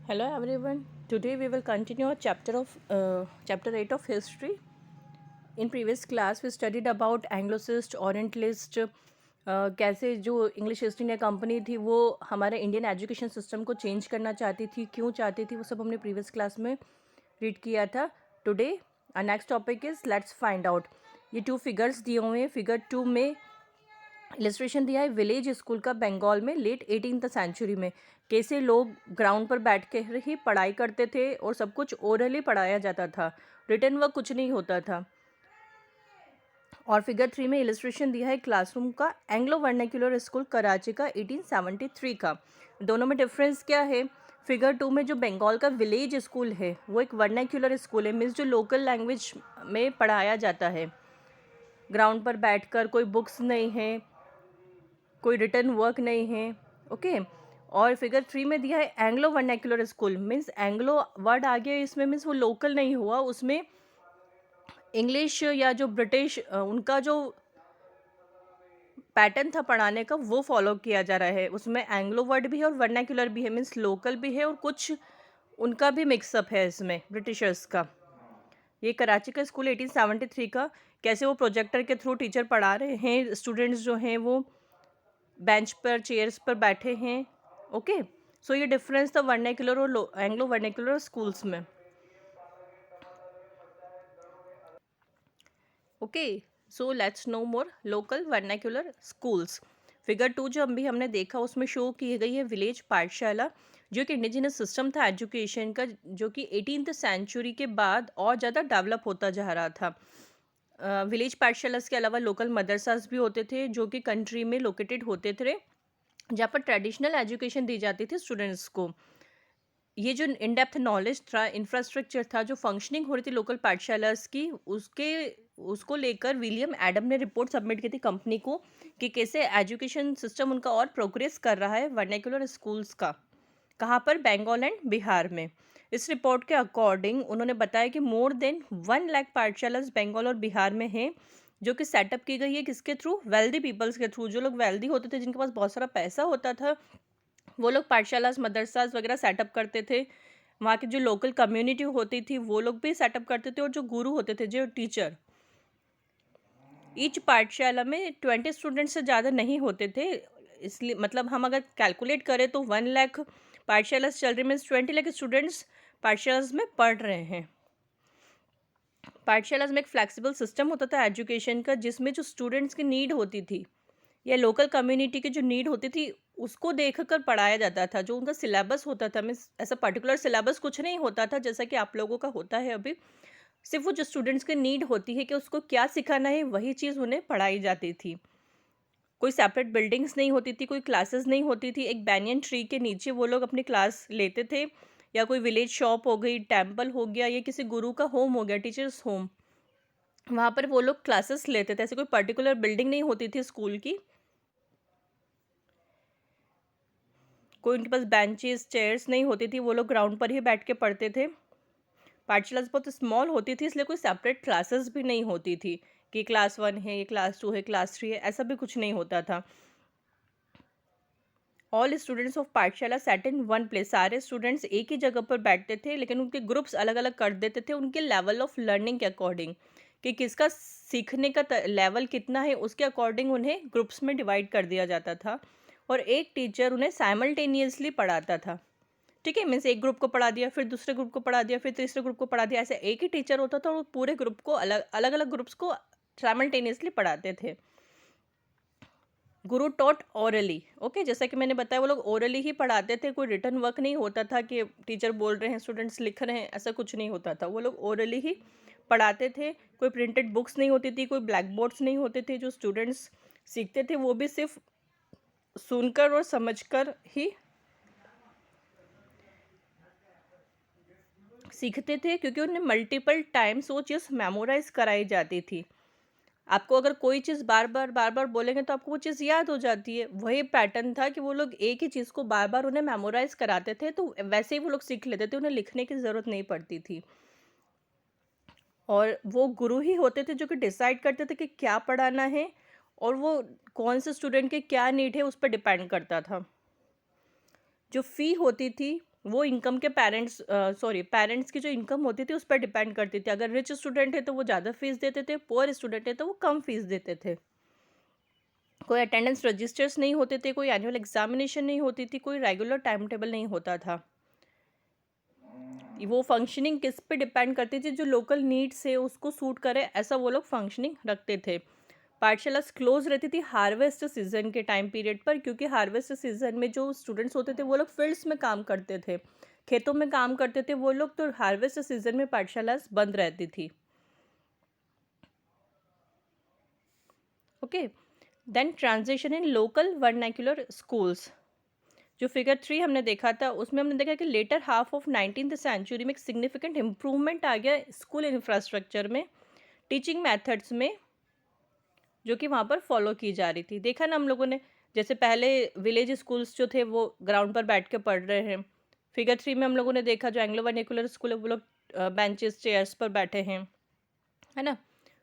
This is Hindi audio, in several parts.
Hello everyone. Today we will continue our chapter 8 of history. In previous class we studied about Anglicist, Orientalist, कैसे जो इंग्लिश ईस्ट इंडिया कंपनी थी वो हमारे इंडियन एजुकेशन सिस्टम को चेंज करना चाहती थी, क्यों चाहती थी, वो सब हमने प्रीवियस क्लास में रीड किया था. Today next topic is let's find out. ये टू फिगर्स दिए हुए हैं. फिगर 2 में इलस्ट्रेशन दिया है विलेज स्कूल का बंगाल में लेट 18th सेंचुरी में. कैसे लोग ग्राउंड पर बैठ के ही पढ़ाई करते थे और सब कुछ ओरली पढ़ाया जाता था, रिटर्न वर्क कुछ नहीं होता था. और फिगर 3 में इलस्ट्रेशन दिया है क्लासरूम का एंग्लो वर्नाक्यूलर स्कूल कराची का 1873 का. दोनों में डिफरेंस क्या है? फिगर 2 में जो बंगाल का विलेज स्कूल है वो एक वर्नाक्यूलर स्कूल है, मीन्स जो लोकल लैंग्वेज में पढ़ाया जाता है, ग्राउंड पर बैठकर, कोई बुक्स नहीं है, कोई रिटर्न वर्क नहीं है. ओके. और फिगर 3 में दिया है Anglo vernacular school, means Anglo word आ गया इसमें, मीन्स वो लोकल नहीं हुआ, उसमें इंग्लिश या जो ब्रिटिश उनका जो पैटर्न था पढ़ाने का वो फॉलो किया जा रहा है. उसमें एंग्लो वर्ड भी है और वर्नाक्यूलर भी है, मीन्स लोकल भी है और कुछ उनका भी मिक्सअप है इसमें ब्रिटिशर्स का. ये कराची का स्कूल 1873 का. कैसे वो प्रोजेक्टर के थ्रू टीचर पढ़ा रहे हैं, स्टूडेंट्स जो हैं वो बेंच पर, चेयर्स पर बैठे हैं. ओके. सो ये डिफरेंस था वर्नाक्यूलर और एंग्लो वर्नाक्यूलर स्कूल्स में. Okay. So let's no more local vernacular schools. Figure 2 जो अभी हमने देखा उसमें शो की गई है विलेज पाठशाला, जो कि इंडिजिनस सिस्टम था एजुकेशन का, जो कि 18th सेंचुरी के बाद और ज़्यादा डेवलप होता जा रहा था. विलेज पाठशाला के अलावा लोकल मदरसास भी होते थे जो कि कंट्री में लोकेटेड होते थे, जहाँ पर ट्रेडिशनल एजुकेशन दी जाती थी स्टूडेंट्स को. ये जो इन डेप्थ नॉलेज था, इंफ्रास्ट्रक्चर था, जो फंक्शनिंग हो रही थी लोकल पाठशालास की, उसको लेकर विलियम एडम ने रिपोर्ट सबमिट की थी कंपनी को कि कैसे एजुकेशन सिस्टम उनका और प्रोग्रेस कर रहा है वर्नाक्यूलर स्कूल्स का. कहाँ पर? बंगाल एंड बिहार में. इस रिपोर्ट के अकॉर्डिंग उन्होंने बताया कि मोर देन 1 लाख पाठशालास बंगाल और बिहार में हैं, जो कि सेटअप की गई है किसके थ्रू? वेल्दी पीपल्स के थ्रू. जो लोग वेल्दी होते थे, जिनके पास बहुत सारा पैसा होता था, वो लोग पाठशालास, मदरसास वगैरह सेटअप करते थे. वहाँ की जो लोकल कम्युनिटी होती थी वो लोग भी सेटअप करते थे, और जो गुरु होते थे, जो टीचर, ईच पाठशाला में 20 स्टूडेंट से ज़्यादा नहीं होते थे. इसलिए मतलब हम अगर कैलकुलेट करें तो 1 लाख पाठशाला चल रही, मीन्स 20 लाख स्टूडेंट्स पाठशाला में पढ़ रहे हैं. पाठशाला में एक फ्लैक्सिबल सिस्टम होता था एजुकेशन का, जिसमें जो स्टूडेंट्स की नीड होती थी या लोकल कम्युनिटी की जो नीड होती थी उसको देखकर पढ़ाया जाता था. जो उनका सिलेबस होता था, मीन्स ऐसा पर्टिकुलर सिलेबस कुछ नहीं होता था जैसा कि आप लोगों का होता है अभी. सिर्फ वो जो स्टूडेंट्स की नीड होती है कि उसको क्या सिखाना है, वही चीज़ उन्हें पढ़ाई जाती थी. कोई सेपरेट बिल्डिंग्स नहीं होती थी, कोई क्लासेस नहीं होती थी. एक बैनियन ट्री के नीचे वो लोग अपनी क्लास लेते थे, या कोई विलेज शॉप हो गई, टेम्पल हो गया, या किसी गुरु का होम हो गया, टीचर्स होम, वहाँ पर वो लोग क्लासेस लेते थे. ऐसे कोई पर्टिकुलर बिल्डिंग नहीं होती थी स्कूल की, कोई उनके पास बेंचेस, चेयर्स नहीं होती थी, वो लोग ग्राउंड पर ही बैठ के पढ़ते थे. पाठशाला बहुत स्मॉल होती थी, इसलिए कोई सेपरेट क्लासेस भी नहीं होती थी कि क्लास 1 है, ये क्लास 2 है, क्लास 3 है, ऐसा भी कुछ नहीं होता था. ऑल स्टूडेंट्स ऑफ पाठशाला सेट इन वन प्लेस. सारे स्टूडेंट्स एक ही जगह पर बैठते थे, लेकिन उनके ग्रुप्स अलग अलग कर देते थे उनके लेवल ऑफ लर्निंग के अकॉर्डिंग, कि किसका सीखने का लेवल कितना है, उसके अकॉर्डिंग उन्हें ग्रुप्स में डिवाइड कर दिया जाता था. और एक टीचर उन्हें साइमल्टेनियसली पढ़ाता था. ठीक है, मीन्स एक ग्रुप को पढ़ा दिया, फिर दूसरे ग्रुप को पढ़ा दिया, फिर तीसरे ग्रुप को पढ़ा दिया. ऐसे एक ही टीचर होता था और वो पूरे ग्रुप को अलग अलग ग्रुप्स को साइमल्टेनियसली पढ़ाते थे. गुरु टॉट ओरली. ओके, जैसा कि मैंने बताया वो लोग ओरली ही पढ़ाते थे. कोई रिटर्न वर्क नहीं होता था कि टीचर बोल रहे हैं, स्टूडेंट्स लिख रहे हैं, ऐसा कुछ नहीं होता था. वो लोग ओरली ही पढ़ाते थे. कोई प्रिंटेड बुक्स नहीं होती थी, कोई ब्लैक बोर्ड्स नहीं होते थे. जो स्टूडेंट्स सीखते थे वो भी सिर्फ सुनकर और समझकर ही सीखते थे, क्योंकि उन्हें मल्टीपल टाइम्स वो चीज़ मेमोराइज कराई जाती थी. आपको अगर कोई चीज़ बार बार बोलेंगे तो आपको वो चीज़ याद हो जाती है. वही पैटर्न था कि वो लोग एक ही चीज़ को बार बार उन्हें मेमोराइज कराते थे, तो वैसे ही वो लोग सीख लेते थे, उन्हें लिखने की ज़रूरत नहीं पड़ती थी. और वो गुरु ही होते थे जो कि डिसाइड करते थे कि क्या पढ़ाना है, और वो कौन से स्टूडेंट के क्या नीड है उस पर डिपेंड करता था. जो फ़ी होती थी वो इनकम के पेरेंट्स की जो इनकम होती थी उस पर डिपेंड करती थी। अगर रिच स्टूडेंट है तो वो ज़्यादा फीस देते थे, पुअर स्टूडेंट है तो वो कम फीस देते थे। कोई अटेंडेंस रजिस्टर्स नहीं होते थे, कोई एनुअल एग्जामिनेशन नहीं होती थी, कोई रेगुलर टाइम टेबल नहीं होता था। वो फंक्शनिंग किस पे डिपेंड करती थी, जो लोकल नीड्स है उसको सूट करे, ऐसा वो लोग फंक्शनिंग रखते थे। पाठशाला क्लोज रहती थी हार्वेस्ट सीजन के टाइम पीरियड पर, क्योंकि हार्वेस्ट सीजन में जो स्टूडेंट्स होते थे वो लोग फील्ड्स में काम करते थे, खेतों में काम करते थे वो लोग, तो हार्वेस्ट सीजन में पाठशाला बंद रहती थी। Okay, then transition in local vernacular schools. जो फिगर 3 हमने देखा था उसमें हमने देखा कि letter half of 19th century में एक सिग्निफिकेंट इम्प्रूवमेंट आ गया स्कूल इंफ्रास्ट्रक्चर में, टीचिंग मेथड्स में, जो कि वहाँ पर फॉलो की जा रही थी। देखा ना हम लोगों ने, जैसे पहले विलेज स्कूल्स जो थे वो ग्राउंड पर बैठ के पढ़ रहे हैं। फिगर 3 में हम लोगों ने देखा जो एंग्लो वर्नाक्यूलर स्कूल है वो लोग बेंचेस चेयर्स पर बैठे हैं, है ना।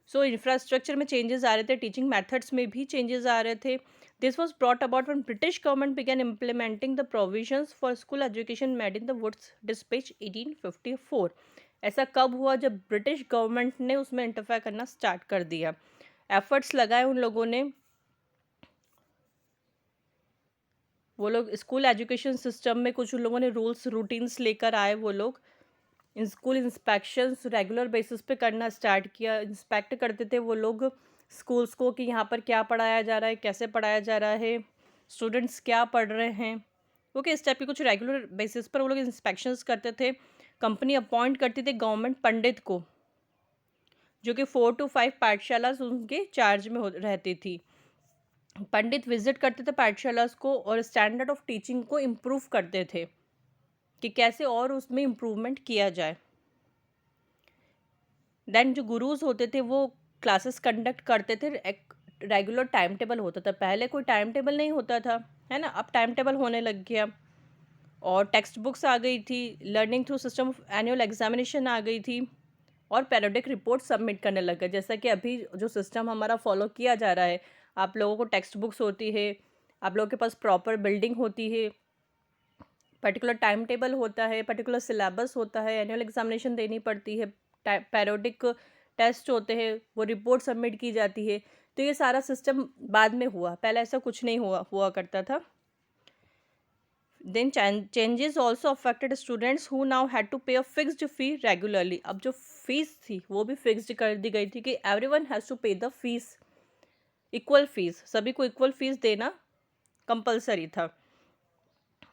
सो इंफ्रास्ट्रक्चर में चेंजेस आ रहे थे, टीचिंग मेथड्स में भी चेंजेस आ रहे थे। This was brought about when British government began implementing the provisions for school education made in the Woods Dispatch 1854। ऐसा कब हुआ? जब ब्रिटिश गवर्नमेंट ने उसमें इंटरफेयर करना स्टार्ट कर दिया, एफर्ट्स लगाए उन लोगों ने। वो लोग स्कूल एजुकेशन सिस्टम में कुछ उन लोगों ने रूल्स रूटीन्स लेकर आए, वो लोग स्कूल इंस्पेक्शंस रेगुलर बेसिस पे करना स्टार्ट किया। इंस्पेक्ट करते थे वो लोग स्कूल्स को कि यहाँ पर क्या पढ़ाया जा रहा है, कैसे पढ़ाया जा रहा है, स्टूडेंट्स क्या पढ़ रहे हैं। ओके, इस टाइप के कुछ रेगुलर बेसिस पर वो लोग इंस्पेक्शंस करते थे। कंपनी अपॉइंट करती थी गवर्नमेंट पंडित को, जो कि 4 to 5 पाठशाला उनके चार्ज में रहती थी। पंडित विजिट करते थे पाठशाला को और स्टैंडर्ड ऑफ टीचिंग को इम्प्रूव करते थे कि कैसे और उसमें इम्प्रूवमेंट किया जाए। देन जो गुरुज होते थे वो क्लासेस कंडक्ट करते थे, एक रेगुलर टाइम टेबल होता था। पहले कोई टाइम टेबल नहीं होता था, है ना, अब टाइम टेबल होने लग गया और टेक्स्ट बुक्स आ गई थी, learning through system of annual examination आ गई थी और पैरोडिक रिपोर्ट सबमिट करने लग गए। जैसा कि अभी जो सिस्टम हमारा फॉलो किया जा रहा है, आप लोगों को टेक्स्ट बुक्स होती है, आप लोगों के पास प्रॉपर बिल्डिंग होती है, पर्टिकुलर टाइम टेबल होता है, पर्टिकुलर सिलेबस होता है, एनुअल एग्जामिनेशन देनी पड़ती है, पैरोडिक टेस्ट होते हैं, वो रिपोर्ट सबमिट की जाती है। तो ये सारा सिस्टम बाद में हुआ, पहले ऐसा कुछ नहीं हुआ करता था। Then changes also affected students who now had to pay a fixed fee regularly. अब जो फीस थी वो भी फिक्स्ड कर दी गई थी कि everyone has to pay the fees, equal fees, सभी को इक्वल फीस देना कंपलसरी था।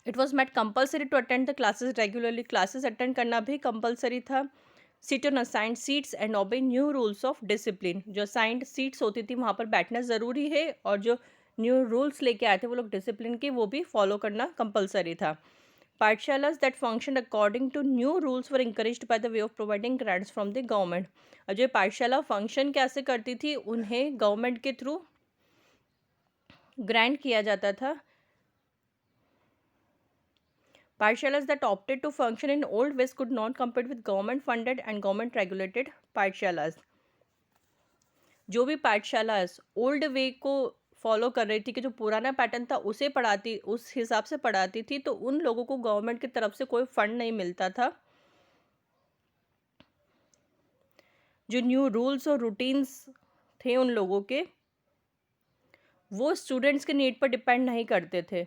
It was made compulsory to attend the classes regularly, classes attend करना भी कंपलसरी था। Sit on assigned seats and obey new rules of discipline, जो असाइंड सीट्स होती थी वहाँ पर बैठना ज़रूरी है और जो न्यू रूल्स लेके आए थे वो लोग डिसिप्लिन के, वो भी फॉलो करना कंपलसरी था। Pathshalas that function according to new rules were encouraged by the way of providing grants from the government. और जो पाठशाला फंक्शन कैसे करती थी, उन्हें गवर्नमेंट के थ्रू ग्रांट किया जाता था। Pathshalas that opted to function in old ways could not compete with government funded and government regulated पाठशालास। जो भी पाठशालास ओल्ड वे को फॉलो कर रही थी कि जो पुराना पैटर्न था उसे पढ़ाती, उस हिसाब से पढ़ाती थी, तो उन लोगों को गवर्नमेंट की तरफ से कोई फंड नहीं मिलता था। जो न्यू रूल्स और रूटीन्स थे उन लोगों के, वो स्टूडेंट्स के नीड पर डिपेंड नहीं करते थे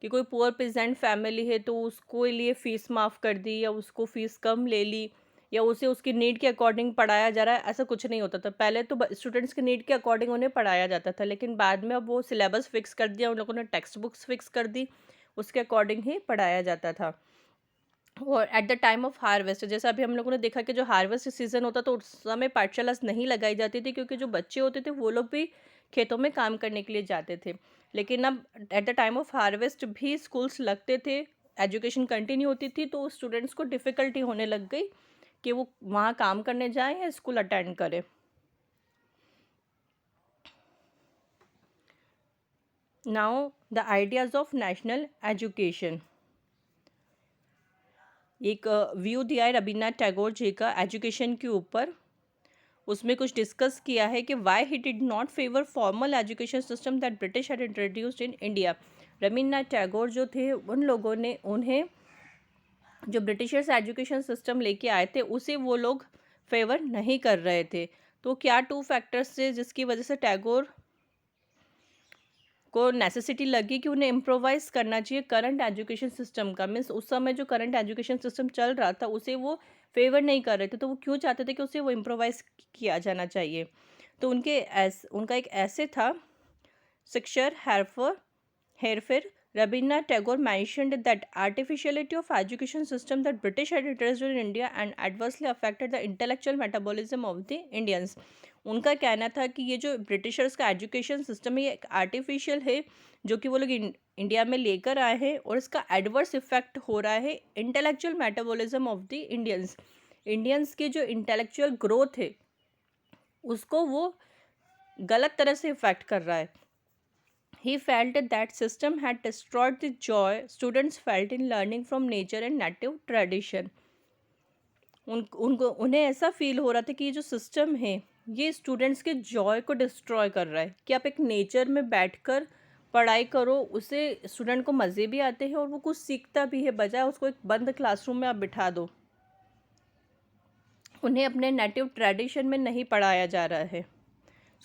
कि कोई पुअर पेजेंट फैमिली है तो उसको लिए फ़ीस माफ़ कर दी या उसको फ़ीस कम ले ली या उसे उसकी नीड के अकॉर्डिंग पढ़ाया जा रहा है, ऐसा कुछ नहीं होता था। पहले तो स्टूडेंट्स के नीड के अकॉर्डिंग उन्हें पढ़ाया जाता था, लेकिन बाद में अब वो सिलेबस फिक्स कर दिया, उन लोगों ने टेक्स्ट बुक्स फिक्स कर दी, उसके अकॉर्डिंग ही पढ़ाया जाता था। और at the time of harvest, जैसा अभी हम लोगों ने देखा कि जो हार्वेस्ट सीजन होता तो उस समय पाठशाला नहीं लगाई जाती थी, क्योंकि जो बच्चे होते थे वो लोग भी खेतों में काम करने के लिए जाते थे। लेकिन अब at the time of harvest भी स्कूल्स लगते थे, एजुकेशन कंटिन्यू होती थी, तो स्टूडेंट्स को डिफ़िकल्टी होने लग गई कि वो वहाँ काम करने जाएं या स्कूल अटेंड करें। Now the ideas of national education. एक व्यू दिया है रवीन्द्रनाथ टैगोर जी का एजुकेशन के ऊपर। उसमें कुछ डिस्कस किया है कि why he did not favour formal education system that British had introduced in India. Rabindranath Tagore जो थे उन लोगों ने उन्हें जो ब्रिटिशर्स एजुकेशन सिस्टम लेके आए थे उसे वो लोग फेवर नहीं कर रहे थे। तो क्या 2 फैक्टर्स थे जिसकी वजह से टैगोर को नेसेसिटी लगी कि उन्हें इम्प्रोवाइज़ करना चाहिए करंट एजुकेशन सिस्टम का। मीन्स उस समय जो करंट एजुकेशन सिस्टम चल रहा था उसे वो फेवर नहीं कर रहे थे, तो वो क्यों चाहते थे कि उसे वो इम्प्रोवाइज़ किया जाना चाहिए। तो उनका एक ऐसे था, शिक्षर हेरफेर, Rabindranath Tagore mentioned that artificiality of education system that British had introduced in India and adversely affected the intellectual metabolism of the Indians। उनका कहना था कि ये जो ब्रिटिशर्स का एजुकेशन सिस्टम है ये एक आर्टिफिशियल है जो कि वो लोग इंडिया में लेकर आए हैं, और इसका एडवर्स इफेक्ट हो रहा है intellectual metabolism of the Indians. Indians की जो इंटेलेक्चुअल ग्रोथ है उसको वो गलत तरह से इफेक्ट कर रहा है। He felt that system had destroyed the joy students felt in learning from nature and native tradition। उन्हें ऐसा फील हो रहा था कि ये जो सिस्टम है ये स्टूडेंट्स के जॉय को डिस्ट्रॉय कर रहा है कि आप एक नेचर में बैठकर पढ़ाई करो, उससे स्टूडेंट को मज़े भी आते हैं और वो कुछ सीखता भी है, बजाय उसको एक बंद क्लासरूम में आप बिठा दो। उन्हें अपने नेटिव ट्रेडिशन में नहीं पढ़ाया जा रहा है।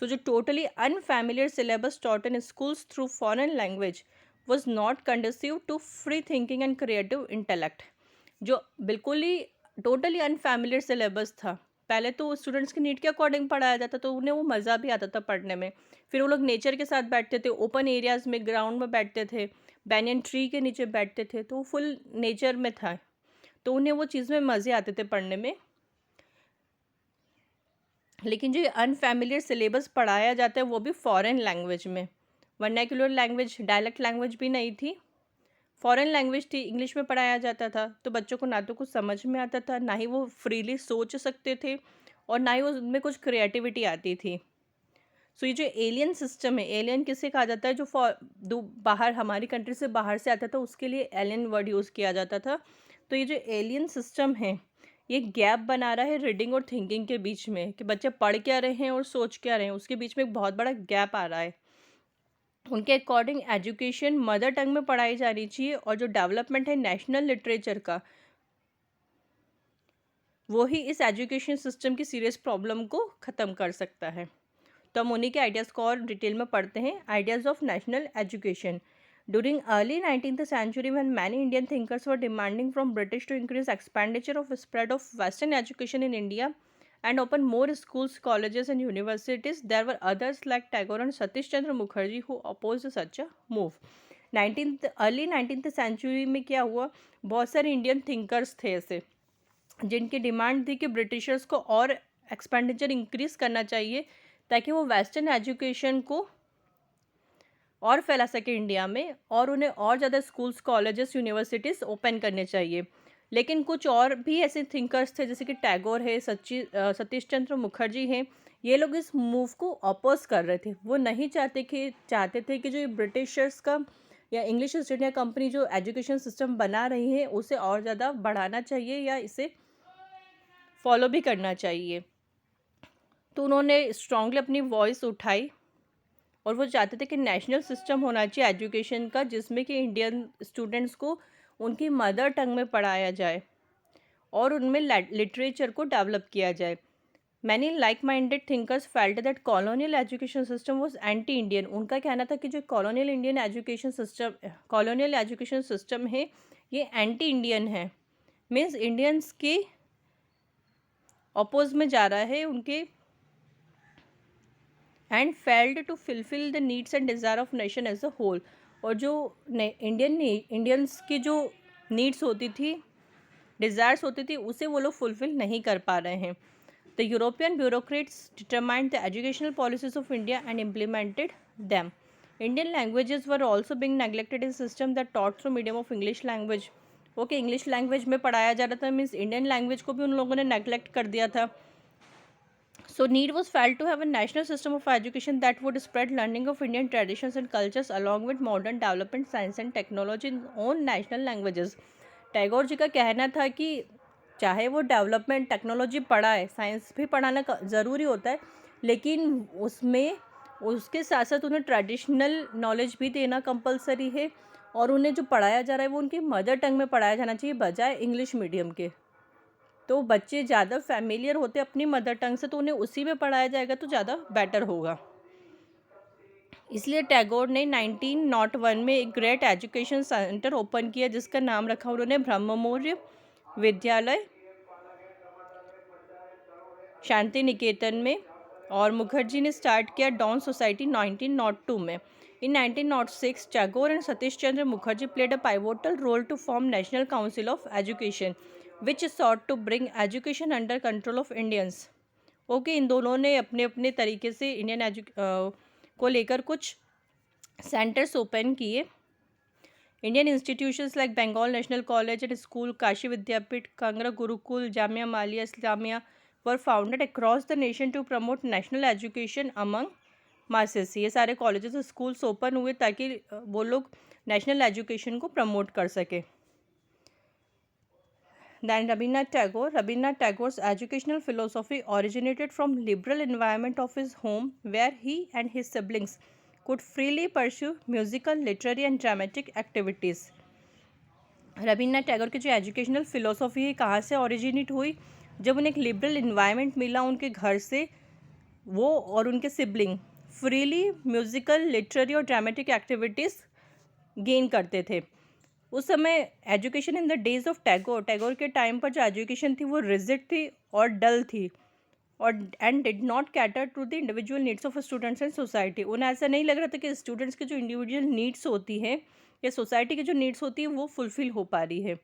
So, जो totally unfamiliar syllabus taught in schools through foreign language was not conducive to free thinking and creative intellect। जो बिल्कुल ही टोटली अनफैमिलियर सिलेबस था, पहले तो स्टूडेंट्स की नीड के अकॉर्डिंग पढ़ाया जाता तो उन्हें वो मज़ा भी आता था पढ़ने में। फिर वो लोग नेचर के साथ बैठते थे, ओपन एरियाज़ में ग्राउंड में बैठते थे, बैनियन ट्री के नीचे बैठते थे, तो वो फुल नेचर में था, तो उन्हें वो चीज़ में मज़े आते थे पढ़ने में। लेकिन जो अनफैमिलियर सिलेबस पढ़ाया जाता है वो भी फॉरेन लैंग्वेज में, वर्नाक्युलर लैंग्वेज, डायलेक्ट लैंग्वेज भी नहीं थी, फॉरेन लैंग्वेज थी, इंग्लिश में पढ़ाया जाता था, तो बच्चों को ना तो कुछ समझ में आता था, ना ही वो फ्रीली सोच सकते थे, और ना ही उनमें कुछ क्रिएटिविटी आती थी। सो ये जो एलियन सिस्टम है, एलियन किसे कहा जाता है, जो बाहर हमारी कंट्री से बाहर से आता था उसके लिए एलियन वर्ड यूज़ किया जाता था। तो ये जो एलियन सिस्टम है ये गैप बना रहा है रीडिंग और थिंकिंग के बीच में, कि बच्चे पढ़ क्या रहे हैं और सोच क्या रहे हैं, उसके बीच में एक बहुत बड़ा गैप आ रहा है। उनके अकॉर्डिंग एजुकेशन मदर टंग में पढ़ाई जानी चाहिए, और जो डेवलपमेंट है नेशनल लिटरेचर का वो ही इस एजुकेशन सिस्टम की सीरियस प्रॉब्लम को ख़त्म कर सकता है। तो हम उन्हीं के आइडियाज़ को और डिटेल में पढ़ते हैं। Ideas of national education. During early 19th century, when many Indian thinkers were demanding from British to increase expenditure of spread of Western education in India and open more schools, colleges and universities, there were others like Tagore and Satish Chandra Mukherjee who opposed such a move। Early 19th century में क्या हुआ, बहुत सारे इंडियन थिंकर्स थे ऐसे जिनकी डिमांड थी कि ब्रिटिशर्स को और एक्सपेंडिचर इंक्रीज़ करना चाहिए ताकि वो वेस्टर्न एजुकेशन को और फैला सके इंडिया में, और उन्हें और ज़्यादा स्कूल्स, कॉलेजेस, यूनिवर्सिटीज़ ओपन करने चाहिए। लेकिन कुछ और भी ऐसे थिंकर्स थे जैसे कि टैगोर है, सतीश चंद्र मुखर्जी हैं, ये लोग इस मूव को अपोज कर रहे थे। वो नहीं चाहते थे कि जो ब्रिटिशर्स का या इंग्लिश ईस्ट इंडिया कंपनी जो एजुकेशन सिस्टम बना रही है उसे और ज़्यादा बढ़ाना चाहिए या इसे फॉलो भी करना चाहिए। तो उन्होंने स्ट्रांगली अपनी वॉइस उठाई और वो चाहते थे कि नेशनल सिस्टम होना चाहिए एजुकेशन का जिसमें कि इंडियन स्टूडेंट्स को उनकी मदर टंग में पढ़ाया जाए और उनमें लिटरेचर को डेवलप किया जाए। Many like minded thinkers felt that colonial education system was anti Indian. उनका कहना था कि जो कॉलोनियल एजुकेशन सिस्टम है ये एंटी इंडियन है, मीन्स इंडियंस के अपोज में जा रहा है उनके, and failed to fulfil the needs and desire of nation as a whole. और जो इंडियंस की जो नीड्स होती थी, डिज़ायर्स होती थी, उसे वो लोग फुलफिल नहीं कर पा रहे हैं। The European bureaucrats determined the educational policies of India and implemented them. Indian languages were also being neglected in system that taught through medium of English language. Okay, English language में पढ़ाया जा रहा था, मीन्स इंडियन लैंग्वेज को भी उन लोगों ने नेग्लेक्ट कर दिया था। So need was felt to have a national system of education that would spread learning of Indian traditions and cultures along with modern development, science and technology in own national languages। Tagore ji का कहना था कि चाहे वो डेवलपमेंट टेक्नोलॉजी पढ़ाए, साइंस भी पढ़ाना ज़रूरी होता है, लेकिन उसमें उसके साथ साथ उन्हें ट्रेडिशनल नॉलेज भी देना कंपलसरी है और उन्हें जो पढ़ाया जा रहा है वो उनकी मदर टंग में पढ़ाया जाना चाहिए बजाय इंग्लिश मीडियम के। तो बच्चे ज़्यादा फैमिलियर होते अपनी मदर टंग से, तो उन्हें उसी में पढ़ाया जाएगा तो ज़्यादा बेटर होगा। इसलिए टैगोर ने 1901 में एक ग्रेट एजुकेशन सेंटर ओपन किया जिसका नाम रखा उन्होंने ब्रह्ममौर्य विद्यालय शांति निकेतन में, और मुखर्जी ने स्टार्ट किया डॉन सोसाइटी 1902 में। In 1906 Tagore and Satish Chandra Mukherjee played a pivotal role to form National Council of Education which sought to bring education under control of Indians. Okay, इन दोनों ने अपने अपने तरीके से इंडियन को लेकर कुछ सेंटर्स ओपन किए। Indian institutions like Bengal national college and school, Kashi Vidyapith, Kangra Gurukul, Jamia Millia Islamia were founded across the nation to promote national education among masses। ये सारे कॉलेजेस स्कूल्स ओपन हुए ताकि वो लोग नेशनल एजुकेशन को प्रमोट कर सके। Then Rabindranath Tagore's educational philosophy originated from liberal environment of his home where he and his siblings could freely pursue musical, literary and dramatic activities। Rabindranath Tagore की जो एजुकेशनल फिलोसॉफी है कहाँ से ओरिजिनेट हुई? जब उन्हें एक लिबरल इन्वायरमेंट मिला उनके घर से, वो और उनके सिबलिंग फ्रीली म्यूज़िकल, लिटरेरी और ड्रामेटिक एक्टिविटीज़ गेन करते थे। उस समय education in the days of Tagore के टाइम पर जो एजुकेशन थी वो रिजिड थी और डल थी, और and did not cater to the individual needs of students and society. उन्हें ऐसा नहीं लग रहा था कि स्टूडेंट्स की जो इंडिविजुअल नीड्स होती हैं या सोसाइटी की जो नीड्स होती हैं वो फुलफिल हो पा रही है।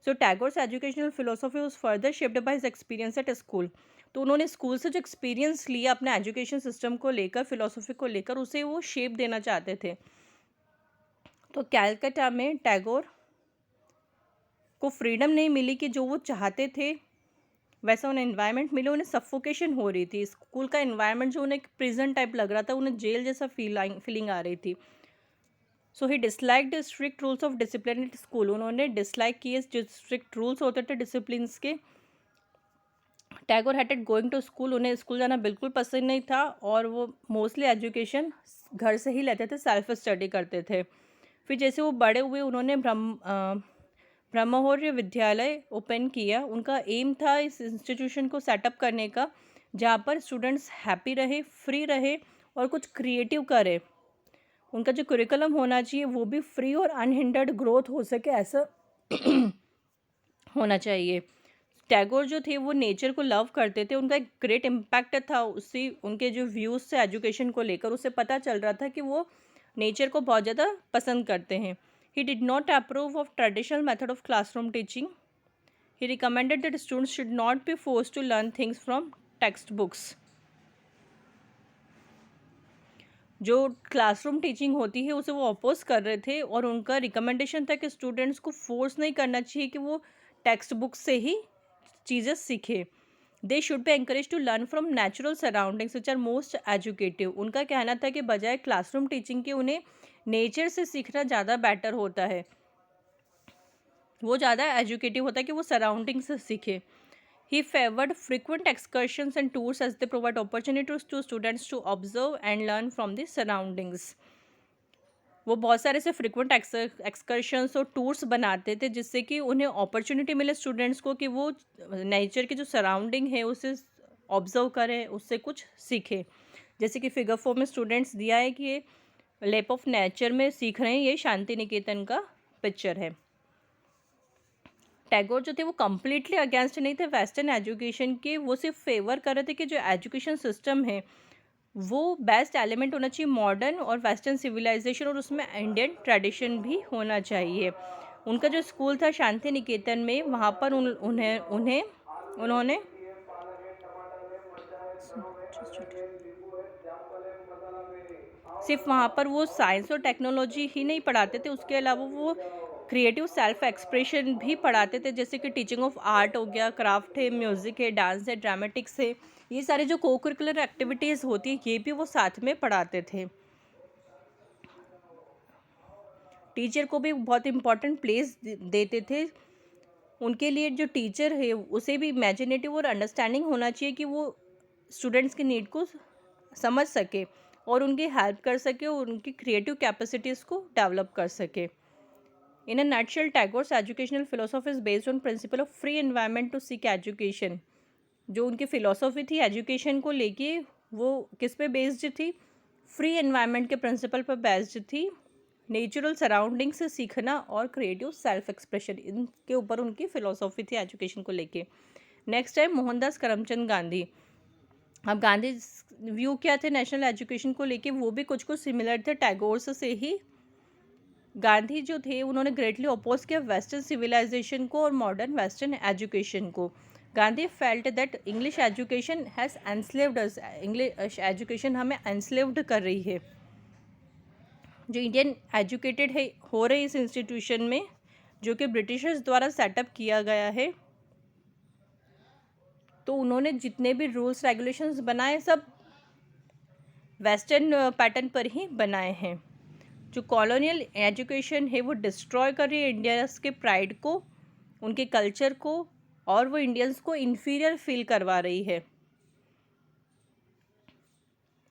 So Tagore's educational philosophy was further shaped by his experience at school. तो उन्होंने स्कूल से जो एक्सपीरियंस लिया अपने एजुकेशन सिस्टम को लेकर, फिलोसॉफी को लेकर, उसे वो शेप देना चाहते थे। तो कैलकाटा में टैगोर को फ्रीडम नहीं मिली कि जो वो चाहते थे वैसा उन्हें इन्वायरमेंट मिले, उन्हें सफोकेशन हो रही थी। स्कूल का इन्वायरमेंट जो उन्हें एक प्रिजन टाइप लग रहा था, उन्हें जेल जैसा फीलिंग आ रही थी। So he disliked strict rules of discipline at school. उन्होंने डिसलाइक किए जो स्ट्रिक्ट रूल्स होते थे डिसिप्लिन के। Tagore hated going to school. उन्हें स्कूल जाना बिल्कुल पसंद नहीं था और वो मोस्टली एजुकेशन घर से ही लेते थे, सेल्फ स्टडी करते थे। फिर जैसे वो बड़े हुए उन्होंने ब्रह्मौर्य विद्यालय ओपन किया। उनका एम था इस इंस्टीट्यूशन को सेटअप करने का जहाँ पर स्टूडेंट्स हैप्पी रहे, फ्री रहे और कुछ क्रिएटिव करें। उनका जो करिकुलम होना चाहिए वो भी फ्री और अनहिंडर्ड ग्रोथ हो सके ऐसा होना चाहिए। टैगोर जो थे वो नेचर को लव करते थे। उनका एक ग्रेट इम्पैक्ट था उसी उनके जो व्यूज़ से एजुकेशन को लेकर, उससे पता चल रहा था कि वो नेचर को बहुत ज़्यादा पसंद करते हैं। He did not approve of traditional method of classroom teaching. He recommended that students should not be forced to learn things from text books. जो क्लासरूम टीचिंग होती है उसे वो अपोज कर रहे थे और उनका रिकमेंडेशन था कि स्टूडेंट्स को फोर्स नहीं करना चाहिए कि वो टेक्स्ट बुक से ही चीज़ें सीखे। They should be encourage to learn from natural surroundings which are most educative. उनका कहना था कि बजाय क्लासरूम टीचिंग के उन्हें नेचर से सीखना ज़्यादा बेटर होता है, वो ज़्यादा एजुकेटिव होता है कि वो सराउंडिंग से सीखे। He favored frequent excursions and tours as they provide opportunities to students to observe and learn from the surroundings। वो बहुत सारे से फ्रिक्वेंट एक्सकर्शंस और टूर्स बनाते थे जिससे कि उन्हें अपॉर्चुनिटी मिले स्टूडेंट्स को कि वो नेचर की जो सराउंडिंग है उसे ऑब्जर्व करें, उससे कुछ सीखें। जैसे कि फिगर 4 में स्टूडेंट्स दिया है कि ये लैप ऑफ नेचर में सीख रहे हैं, ये शांति निकेतन का पिक्चर है। टैगोर जो थे वो कम्प्लीटली अगेंस्ट नहीं थे वेस्टर्न एजुकेशन के, वो सिर्फ फेवर कर रहे थे कि जो एजुकेशन सिस्टम है वो बेस्ट एलिमेंट होना चाहिए मॉडर्न और वेस्टर्न सिविलाइजेशन, और उसमें इंडियन ट्रेडिशन भी होना चाहिए। उनका जो स्कूल था शांति निकेतन में, वहाँ पर उन्होंने सिर्फ वहाँ पर वो साइंस और टेक्नोलॉजी ही नहीं पढ़ाते थे, उसके अलावा वो क्रिएटिव सेल्फ एक्सप्रेशन भी पढ़ाते थे, जैसे कि टीचिंग ऑफ आर्ट हो गया, क्राफ्ट है, म्यूज़िक है, डांस है, ड्रामेटिक्स है। ये सारे जो को करिकुलर एक्टिविटीज़ होती है ये भी वो साथ में पढ़ाते थे। टीचर को भी बहुत इम्पोर्टेंट प्लेस देते थे। उनके लिए जो टीचर है उसे भी इमेजिनेटिव और अंडरस्टैंडिंग होना चाहिए कि वो स्टूडेंट्स की नीड को समझ सके और उनकी हेल्प कर सके और उनकी क्रिएटिव कैपेसिटीज़ को डेवलप कर सके। In a nutshell, Tagore's educational philosophy is based on principle of free environment to seek education. जो उनकी फिलोसॉफी थी एजुकेशन को लेके, वो किस पे बेस्ड थी? फ्री एनवायरनमेंट के प्रिंसिपल पर बेस्ड थी। नेचुरल सराउंडिंग से सीखना और क्रिएटिव सेल्फ एक्सप्रेशन, इनके ऊपर उनकी फिलोसॉफी थी एजुकेशन को लेके। नेक्स्ट है मोहनदास करमचंद गांधी। अब गांधी व्यू क्या थे नेशनल एजुकेशन को लेके? वो भी कुछ कुछ सिमिलर थे टैगोर्स से ही। गांधी जो थे उन्होंने ग्रेटली अपोज किया वेस्टर्न सिविलाइजेशन को और मॉडर्न वेस्टर्न एजुकेशन को। Gandhi felt that English education has enslaved us, English education हमें एनस्लेव्ड कर रही है। जो इंडियन एजुकेटेड है हो रहे इस इंस्टीट्यूशन में, जो कि ब्रिटिशर्स द्वारा सेटअप किया गया है, तो उन्होंने जितने भी रूल्स रेगुलेशंस बनाए सब वेस्टर्न पैटर्न पर ही बनाए हैं। जो कॉलोनियल एजुकेशन है वो डिस्ट्रॉय कर रही है इंडियंस के प्राइड को, उनके कल्चर को, और वो इंडियंस को इन्फीरियर फील करवा रही है।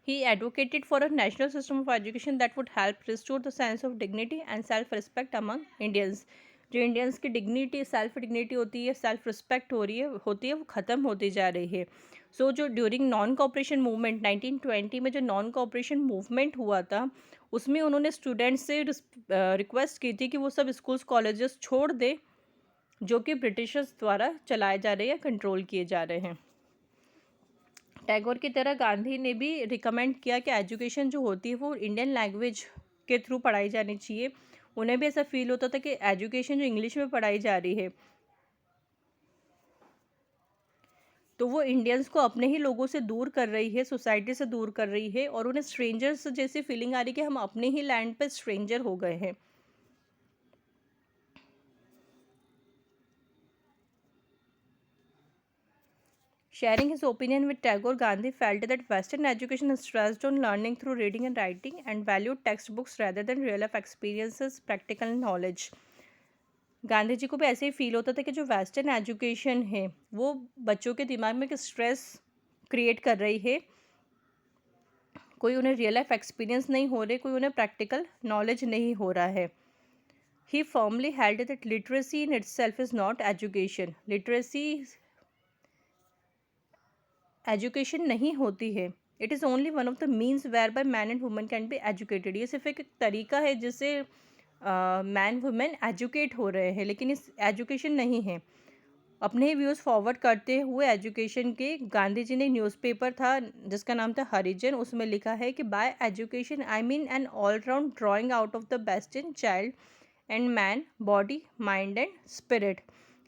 He advocated for a national system of education that would help restore the sense of dignity and self-respect among Indians. जो इंडियंस की डिग्निटी, सेल्फ डिग्निटी होती है, सेल्फ रिस्पेक्ट होती है वो ख़त्म होती जा रही है। सो जो ड्यूरिंग नॉन कॉपरेशन मूवमेंट 1920 में जो नॉन कॉपरेशन मूवमेंट हुआ था, उसमें उन्होंने स्टूडेंट्स से रिक्वेस्ट की थी कि वो सब स्कूल्स कॉलेजेस छोड़ दें जो कि ब्रिटिशर्स द्वारा चलाए जा रहे हैं, कंट्रोल किए जा रहे हैं। टैगोर की तरह गांधी ने भी रिकमेंड किया कि एजुकेशन जो होती है वो इंडियन लैंग्वेज के थ्रू पढ़ाई जानी चाहिए। उन्हें भी ऐसा फील होता था कि एजुकेशन जो इंग्लिश में पढ़ाई जा रही है तो वो इंडियंस को अपने ही लोगों से दूर कर रही है, सोसाइटी से दूर कर रही है, और उन्हें स्ट्रेंजर्स जैसी फीलिंग आ रही है कि हम अपने ही लैंड पे स्ट्रेंजर हो गए हैं। Sharing his opinion with Tagore, Gandhi felt that Western education is stressed on learning through reading and writing and valued textbooks rather than real life experiences, practical knowledge. Gandhi ji को भी ऐसे ही फील होता था कि जो वेस्टर्न एजुकेशन है वो बच्चों के दिमाग में एक स्ट्रेस क्रिएट कर रही है, कोई उन्हें रियल लाइफ एक्सपीरियंस नहीं हो रहे, कोई उन्हें प्रैक्टिकल नॉलेज नहीं हो रहा है। He firmly held that literacy in itself is not education. Literacy education नहीं होती है, it is only one of the means whereby man and women can be educated. ये सिर्फ एक तरीका है जिससे मैन वुमेन एजुकेट हो रहे हैं, लेकिन इस एजुकेशन नहीं है। अपने ही व्यूज़ फॉरवर्ड करते हुए एजुकेशन के, गांधी जी ने न्यूज़पेपर था जिसका नाम था हरिजन, उसमें लिखा है कि by education I mean an all round drawing out of the best in child and man, body, mind and spirit.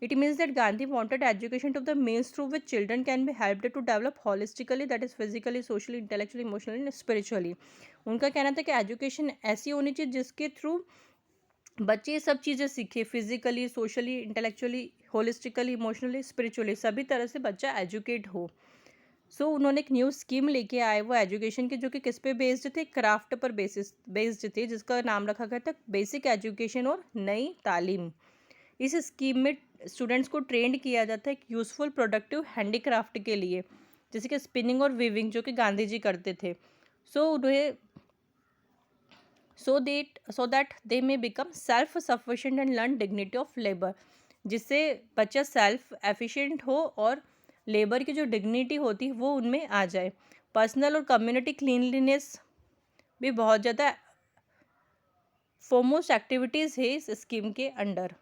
It means that Gandhi wanted education to the means through which children can be helped to develop holistically, that is physically, socially, intellectually, emotionally and spiritually. उनका कहना था कि एजुकेशन ऐसी होनी चाहिए जिसके थ्रू बच्चे ये सब चीज़ें सीखे, physically, socially, intellectually, holistically, emotionally, spiritually, सभी तरह से बच्चा एजुकेट हो। उन्होंने एक न्यू स्कीम लेके आए वो एजुकेशन की, जो कि किस पे बेस्ड थे? क्राफ्ट पर बेस्ड थे, जिसका नाम रखा गया था बेसिक एजुकेशन और नई तालीम। इस स्कीम में स्टूडेंट्स को ट्रेंड किया जाता है एक यूज़फुल प्रोडक्टिव हैंडीक्राफ्ट के लिए, जैसे कि स्पिनिंग और वीविंग, जो कि गांधी जी करते थे। उन्हें so that they may become self sufficient and learn dignity of labour, जिससे बच्चा सेल्फ एफिशिएंट हो और लेबर की जो डिग्निटी होती है वो उनमें आ जाए। पर्सनल और कम्युनिटी क्लीनलीनेस भी बहुत ज़्यादा फोरमोस्ट एक्टिविटीज़ है इस स्कीम के अंडर।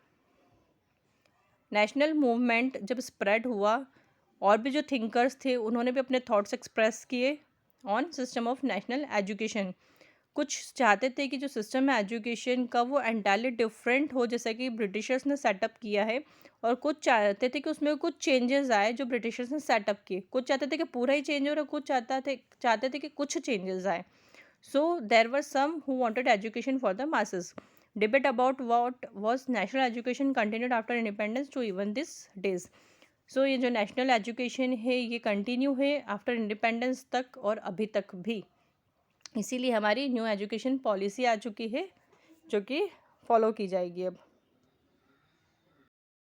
नेशनल मूवमेंट जब स्प्रेड हुआ, और भी जो थिंकर्स थे उन्होंने भी अपने थॉट्स एक्सप्रेस किए on system of national education. कुछ चाहते थे कि जो सिस्टम है एजुकेशन का वो एंटायरली डिफरेंट हो, जैसा कि ब्रिटिशर्स ने सेटअप किया है, और कुछ चाहते थे कि उसमें कुछ चेंजेस आए जो ब्रिटिशर्स ने सेटअप किए। कुछ चाहते थे कि पूरा ही चेंज हो रहा, कुछ चाहते थे कि कुछ चेंजेस आए। There were some who wanted education for the masses. Debate about what was national education continued after independence to even this days. ये जो नेशनल एजुकेशन है ये कंटिन्यू है आफ्टर इंडिपेंडेंस तक और अभी तक भी। इसीलिए हमारी न्यू एजुकेशन पॉलिसी आ चुकी है जो कि फॉलो की जाएगी अब।